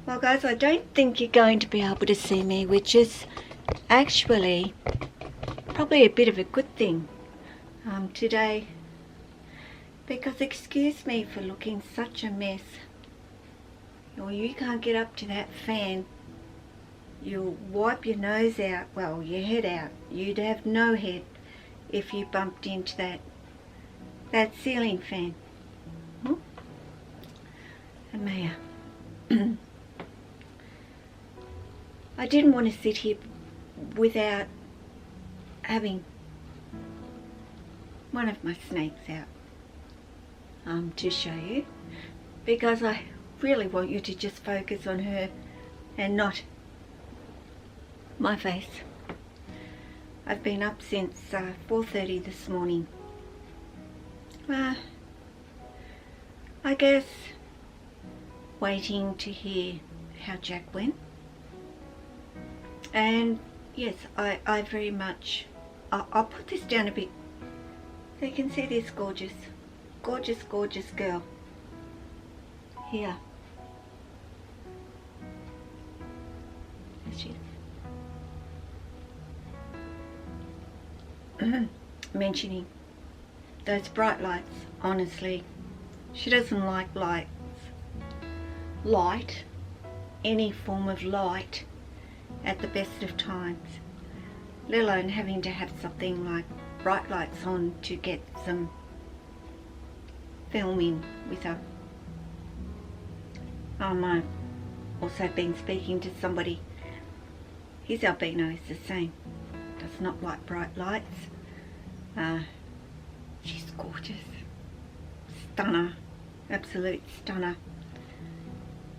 Well guys, I don't think you're going to be able to see me, which is actually probably a bit of a good thing today, because excuse me for looking such a mess. Or you can't get up to that fan, you'll wipe your nose out, well, your head out. You'd have no head if you bumped into that ceiling fan. Amaya, I didn't want to sit here without having one of my snakes out to show you, because I really want you to just focus on her and not my face. I've been up since 4:30 this morning. I guess waiting to hear how Jack went. And yes, I very much, I'll put this down a bit so you can see this gorgeous girl here. There she is. Mentioning those bright lights, honestly, she doesn't like light, any form of light at the best of times, let alone having to have something like bright lights on to get some filming with her. I've also been speaking to somebody, his albino is the same, does not like bright lights. She's gorgeous, stunner, absolute stunner,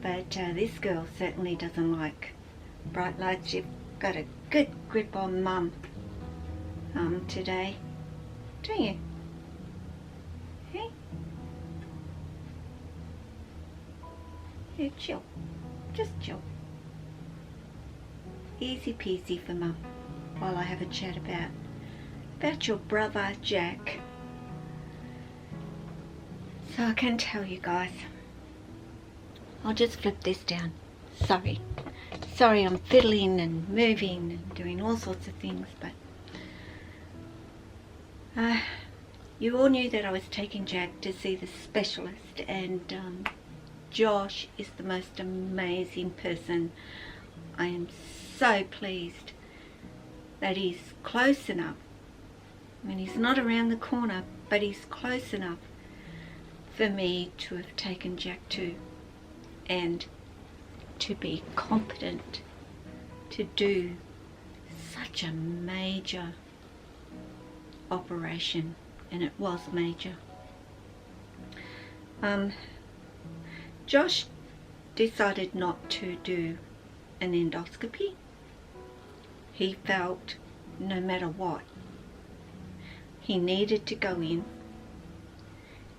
but this girl certainly doesn't like bright lights. You've got a good grip on Mum today, don't you? Hey? Yeah, chill. Just chill. Easy peasy for Mum while I have a chat about your brother Jack. So I can tell you guys, I'll just flip this down. Sorry, I'm fiddling and moving and doing all sorts of things, but you all knew that I was taking Jack to see the specialist, and Josh is the most amazing person. I am so pleased that he's close enough. I mean, he's not around the corner, but he's close enough for me to have taken Jack to, and to be competent to do such a major operation, and it was major. Josh decided not to do an endoscopy. He felt no matter what, he needed to go in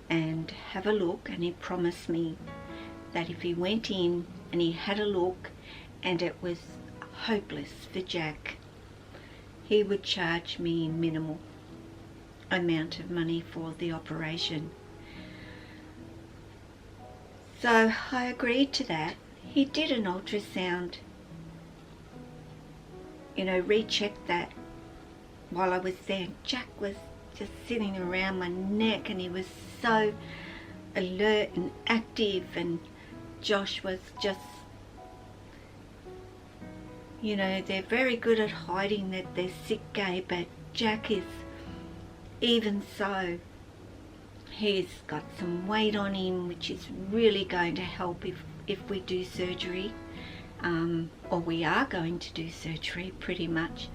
and have a look, and he promised me that if he went in and he had a look and it was hopeless for Jack, he would charge me minimal amount of money for the operation. So I agreed to that. He did an ultrasound, you know, rechecked that while I was there. Jack was just sitting around my neck and he was so alert and active, and Josh was just, you know, they're very good at hiding that they're sick gay, but Jack is even so. He's got some weight on him, which is really going to help if we do surgery, or we are going to do surgery pretty much,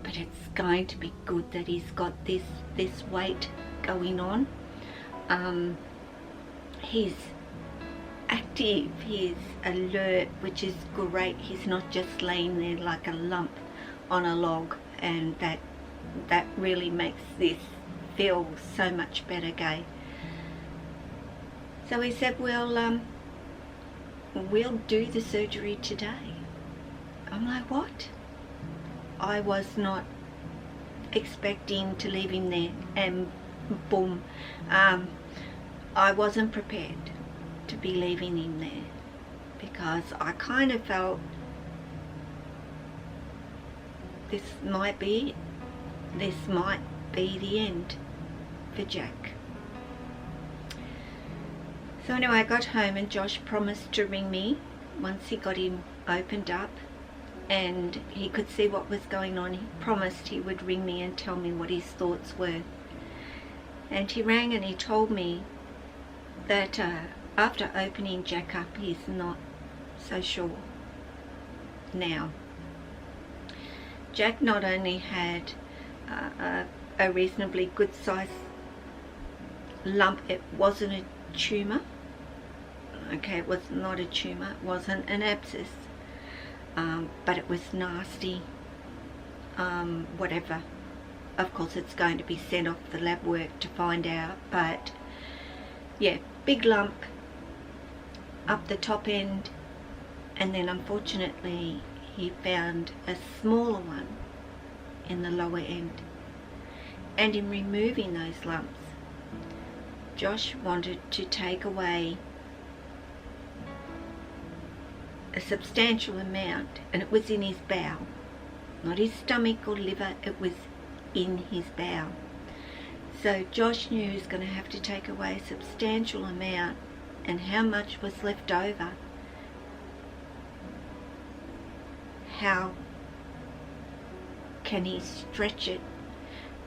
but it's going to be good that he's got this weight going on. He's active, he's alert, which is great. He's not just laying there like a lump on a log, and that really makes this feel so much better, gay. So he said, we'll do the surgery today. I'm like, what? I was not expecting to leave him there, and boom, I wasn't prepared to be leaving him there. because I kind of felt this might be the end for Jack. So anyway, I got home and Josh promised to ring me once he got him opened up and he could see what was going on. He promised he would ring me and tell me what his thoughts were. And he rang and he told me that after opening Jack up, he's not so sure now. Jack not only had a reasonably good size lump, it wasn't a tumour. Okay, it was not a tumour, it wasn't an abscess, but it was nasty, whatever. Of course it's going to be sent off the lab work to find out, but yeah, big lump up the top end, and then unfortunately he found a smaller one in the lower end. And in removing those lumps, Josh wanted to take away a substantial amount, and it was in his bowel, not his stomach or liver, it was in his bowel. So Josh knew he was going to have to take away a substantial amount, and how much was left over, how can he stretch it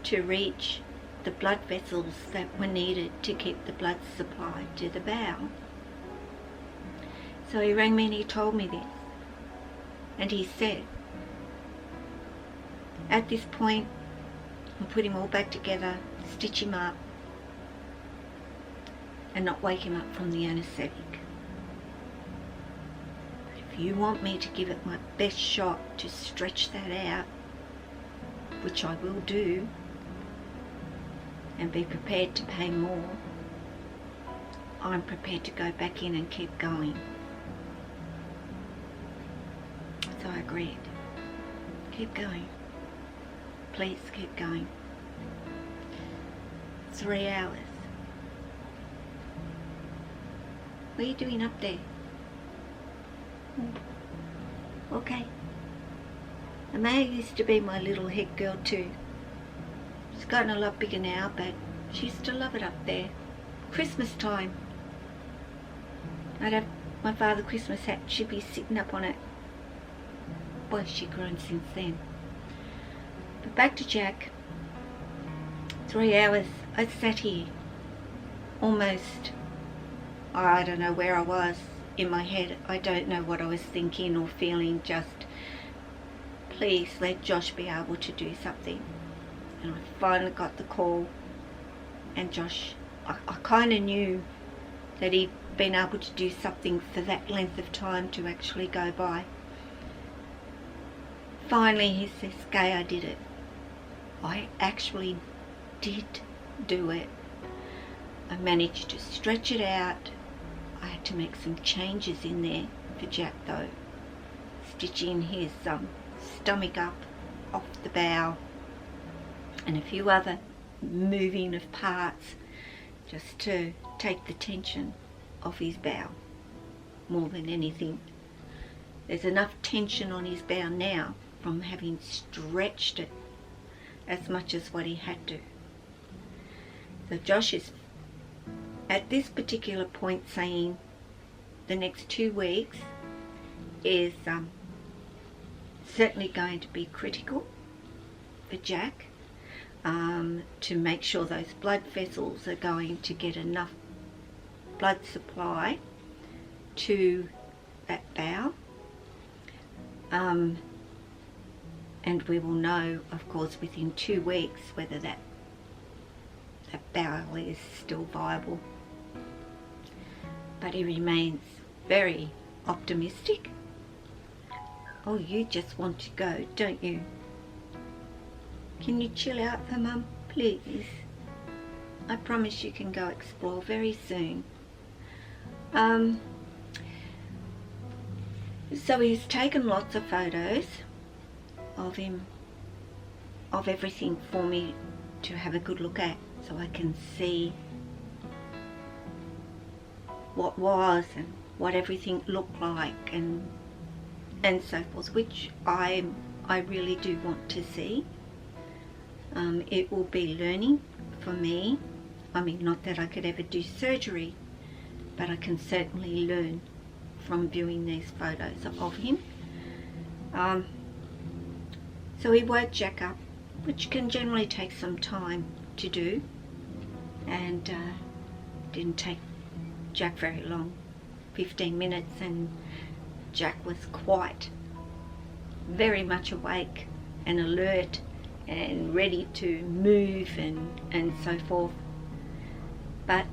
to reach the blood vessels that were needed to keep the blood supply to the bowel. So he rang me and he told me this, and he said, at this point I'll put him all back together, stitch him up and not wake him up from the anaesthetic. If you want me to give it my best shot to stretch that out, which I will do, and be prepared to pay more, I'm prepared to go back in and keep going. So I agreed. Keep going. Please keep going. 3 hours. What are you doing up there? Okay. Amaya used to be my little head girl too. She's gotten a lot bigger now, but she used to love it up there. Christmas time, I'd have my father Christmas hat, she'd be sitting up on it. Boy, she's grown since then. But back to Jack. 3 hours I sat here, almost, I don't know where I was in my head. I don't know what I was thinking or feeling, just please let Josh be able to do something. And I finally got the call, and Josh, I kind of knew that he'd been able to do something for that length of time to actually go by. Finally he says, Gay, I did it. I actually did do it. I managed to stretch it out. I had to make some changes in there for Jack though, stitching his stomach up off the bowel and a few other moving of parts, just to take the tension off his bowel more than anything. There's enough tension on his bowel now from having stretched it as much as what he had to. So Josh is at this particular point saying the next 2 weeks is certainly going to be critical for Jack, to make sure those blood vessels are going to get enough blood supply to that bowel, and we will know, of course, within 2 weeks whether that bowel is still viable. But he remains very optimistic. Oh, you just want to go, don't you? Can you chill out for Mum, please? I promise you can go explore very soon. So he's taken lots of photos of him, of everything for me to have a good look at, so I can see what was and what everything looked like and so forth, which I really do want to see. It will be learning for me. I mean, not that I could ever do surgery, but I can certainly learn from viewing these photos of him. So he woke Jack up, which can generally take some time to do, and didn't take Jack very long, 15 minutes, and Jack was quite very much awake and alert and ready to move and so forth. But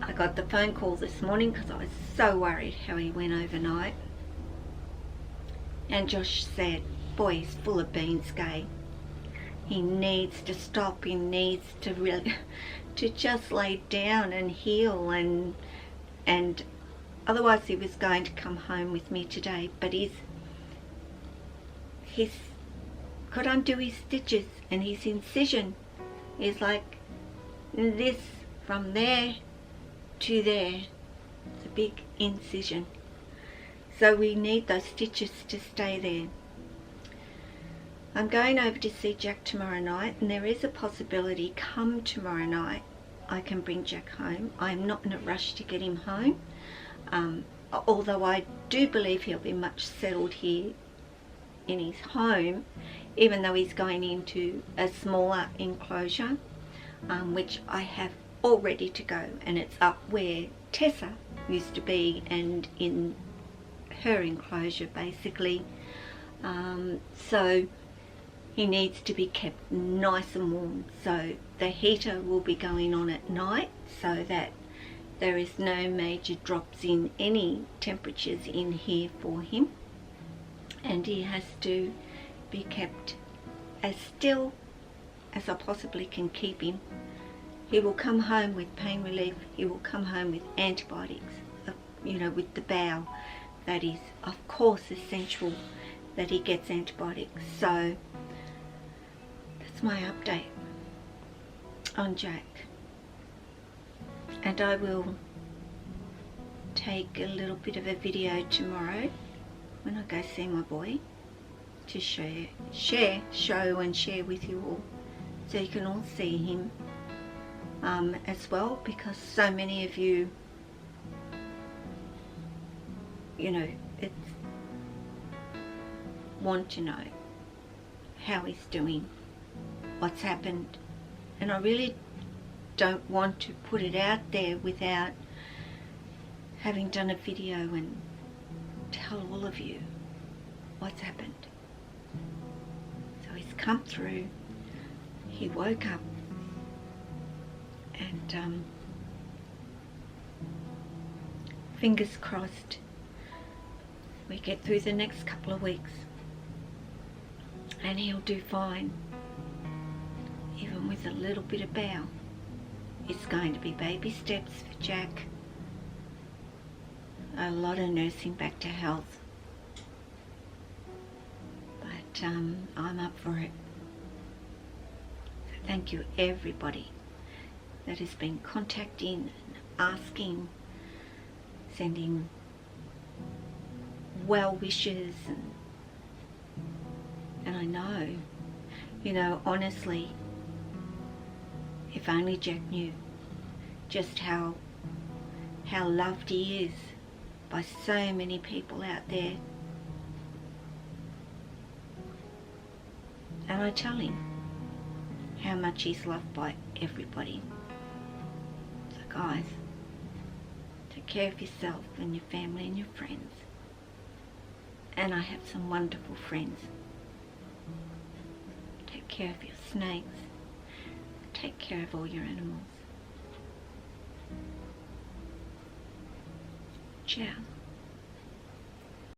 I got the phone call this morning because I was so worried how he went overnight, and Josh said, boy, he's full of beans, Gay. He needs to stop. He needs to really to just lay down and heal, and otherwise he was going to come home with me today, but he's could undo his stitches, and his incision is like this, from there to there. It's a big incision, so we need those stitches to stay there. I'm going over to see Jack tomorrow night, and there is a possibility come tomorrow night I can bring Jack home. I'm not in a rush to get him home, although I do believe he'll be much settled here in his home, even though he's going into a smaller enclosure, which I have all ready to go, and it's up where Tessa used to be and in her enclosure basically. So he needs to be kept nice and warm, so the heater will be going on at night so that there is no major drops in any temperatures in here for him, and he has to be kept as still as I possibly can keep him. He will come home with pain relief, he will come home with antibiotics, with the bowel. That is of course essential that he gets antibiotics. So that's my update on Jack, and I will take a little bit of a video tomorrow when I go see my boy to show and share with you all, so you can all see him as well, because so many of you, want to know how he's doing, what's happened, and I really don't want to put it out there without having done a video and tell all of you what's happened. So he's come through, he woke up, and fingers crossed we get through the next couple of weeks and he'll do fine, even with a little bit of bowel. It's going to be baby steps for Jack, a lot of nursing back to health, but I'm up for it. So thank you everybody that has been contacting and asking, sending well wishes, and I know, honestly, if only Jack knew just how loved he is by so many people out there. And I tell him how much he's loved by everybody. So guys, take care of yourself and your family and your friends. And I have some wonderful friends. Take care of your snakes. Take care of all your animals. Ciao.